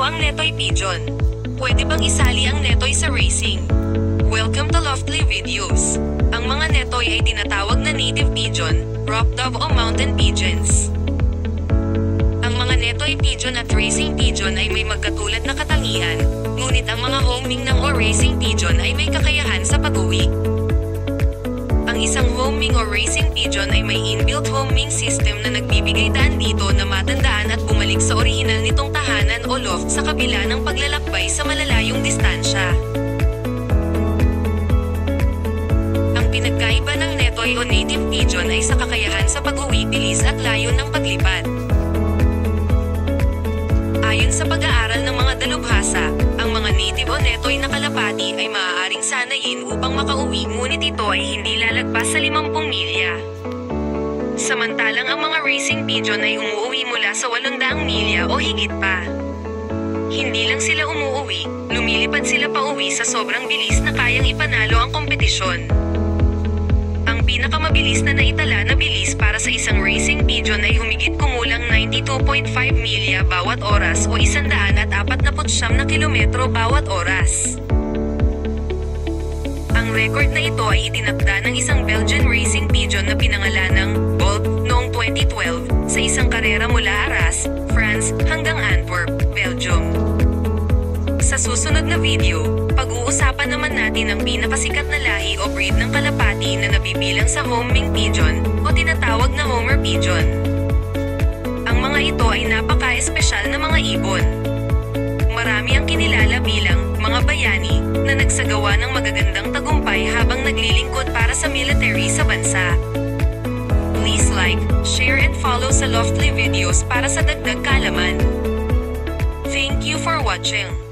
daw ang Netoy Pigeon? Pwede bang isali ang Netoy sa racing? Welcome to Loftly Videos. Ang mga Netoy ay tinatawag na native pigeon, rock dove o mountain pigeons. Ang mga Netoy pigeon at racing pigeon ay may magkatulad na katangian, ngunit ang mga homing ng o racing pigeon ay may kakayahan sa pag-uwi. Ang isang homing o racing pigeon ay may inbuilt homing system na nagbibigay daan dito na matandaan at bumalik sa orihinal nitong tahanan o loft sa kabila ng paglalakbay sa malalayong distansya. Ang pinagkaiba ng Netoy o native pigeon ay sa kakayahan sa pag-uwi, bilis at layo ng paglipad. Ayon sa pag-aaral ng mga dalubhasa, ang mga native o Netoy na kalapati ay maaaring sanayin upang makauwi, ngunit ito ay hindi lalagpas sa 50 milya. Samantalang ang mga racing pigeon ay umuuwi mula sa 800 milya o higit pa. Hindi lang sila umuuwi, lumilipad sila pauwi sa sobrang bilis na kayang ipanalo ang kompetisyon. Ang pinakamabilis na naitala na bilis para sa isang racing pigeon ay humigit kumulang 92.5 milya bawat oras o 149 na kilometro bawat oras. Ang record na ito ay itinakda ng isang Belgian racing pigeon na pinangalanang Bolt noong 2012 sa isang karera mula Arras, France hanggang Antwerp, Belgium. Sa susunod na video, pag-uusapan naman natin ang pinakasikat na lahi o breed ng kalapati na nabibilang sa homing pigeon o tinatawag na Homer pigeon. Ang mga ito ay napaka-espesyal na mga ibon. Marami ang kinilala bilang mga bayani na nagsagawa ng magagandang tagumpay habang naglilingkod para sa military sa bansa. Please like, share and follow sa Loftly Videos para sa dagdag kaalaman. Thank you for watching.